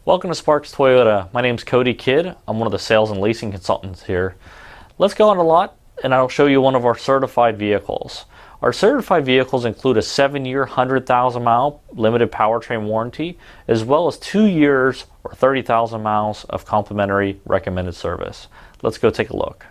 Welcome to Sparks Toyota. My name's Cody Kidd. I'm one of the sales and leasing consultants here. Let's go on the lot and I'll show you one of our certified vehicles. Our certified vehicles include a 7-year, 100,000 mile limited powertrain warranty, as well as 2 years or 30,000 miles of complimentary recommended service. Let's go take a look.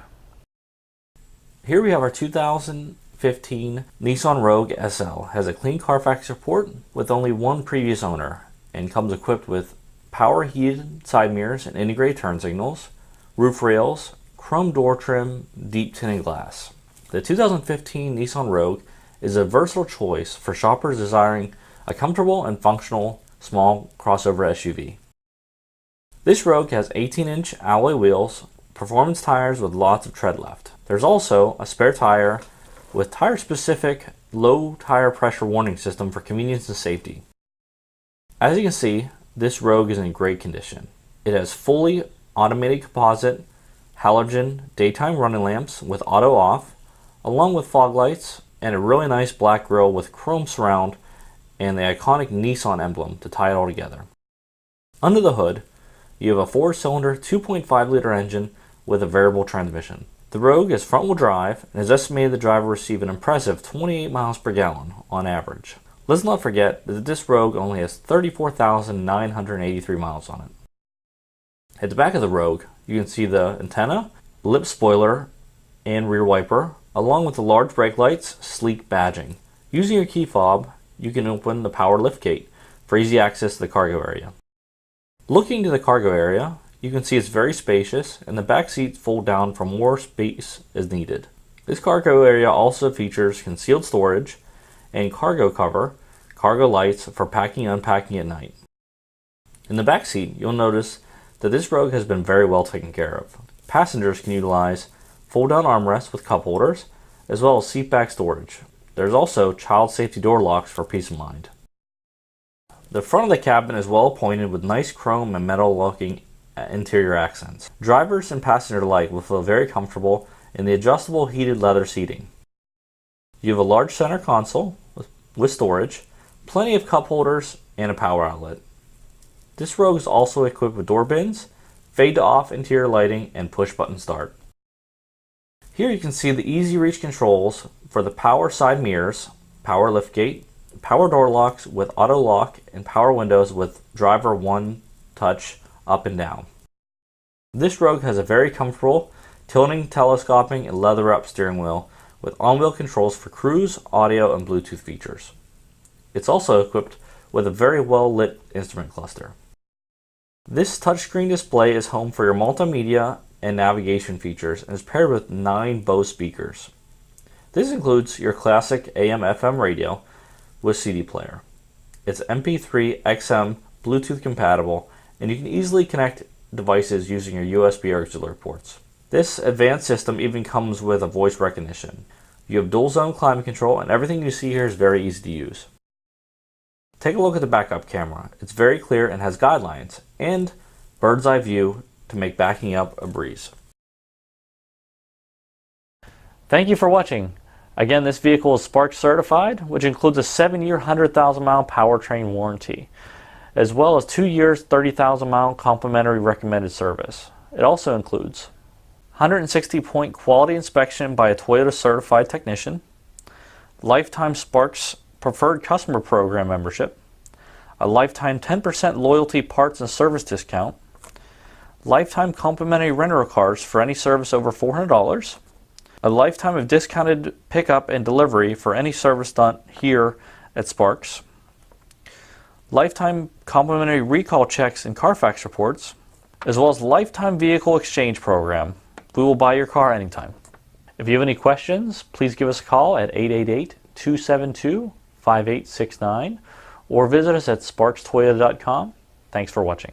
Here we have our 2015 Nissan Rogue SL. Has a clean Carfax report with only one previous owner and comes equipped with power heated side mirrors and integrated turn signals, roof rails, chrome door trim, deep tinted glass. The 2015 Nissan Rogue is a versatile choice for shoppers desiring a comfortable and functional small crossover SUV. This Rogue has 18-inch alloy wheels, performance tires with lots of tread left. There's also a spare tire with tire-specific low tire pressure warning system for convenience and safety. As you can see, this Rogue is in great condition. It has fully automated composite halogen daytime running lamps with auto off, along with fog lights and a really nice black grille with chrome surround and the iconic Nissan emblem to tie it all together. Under the hood, you have a 4-cylinder 2.5-liter engine with a variable transmission. The Rogue is front-wheel drive and is estimated the driver will receive an impressive 28 miles per gallon on average. Let's not forget that this Rogue only has 34,983 miles on it. At the back of the Rogue, you can see the antenna, lip spoiler, and rear wiper, along with the large brake lights, sleek badging. Using your key fob, you can open the power liftgate for easy access to the cargo area. Looking to the cargo area, you can see it's very spacious and the back seats fold down for more space as needed. This cargo area also features concealed storage and cargo cover, cargo lights for packing and unpacking at night. In the back seat, you'll notice that this Rogue has been very well taken care of. Passengers can utilize fold-down armrests with cup holders, as well as seat back storage. There's also child safety door locks for peace of mind. The front of the cabin is well appointed with nice chrome and metal looking interior accents. Drivers and passengers alike will feel very comfortable in the adjustable heated leather seating. You have a large center console with storage, plenty of cup holders, and a power outlet. This Rogue is also equipped with door bins, fade to off interior lighting, and push button start. Here you can see the easy reach controls for the power side mirrors, power liftgate, power door locks with auto lock, and power windows with driver one touch up and down. This Rogue has a very comfortable tilting, telescoping, and leather up steering wheel with on-wheel controls for cruise, audio, and Bluetooth features. It's also equipped with a very well lit instrument cluster. This touchscreen display is home for your multimedia and navigation features and is paired with 9 Bose speakers. This includes your classic AM/FM radio with CD player. It's MP3, XM, Bluetooth compatible, and you can easily connect devices using your USB auxiliary ports. This advanced system even comes with a voice recognition. You have dual zone climate control, and everything you see here is very easy to use. Take a look at the backup camera. It's very clear and has guidelines and bird's eye view to make backing up a breeze. Thank you for watching. Again, this vehicle is Spark certified, which includes a 7-year, 100,000 mile powertrain warranty, as well as 2 years, 30,000 mile complimentary recommended service. It also includes 160-point quality inspection by a Toyota certified technician, lifetime Sparks Preferred Customer Program membership, a lifetime 10% loyalty parts and service discount, lifetime complimentary rental cars for any service over $400, a lifetime of discounted pickup and delivery for any service done here at Sparks, lifetime complimentary recall checks and Carfax reports, as well as lifetime vehicle exchange program. We will buy your car anytime. If you have any questions, please give us a call at 888-272-5869 or visit us at sparkstoyota.com. Thanks for watching.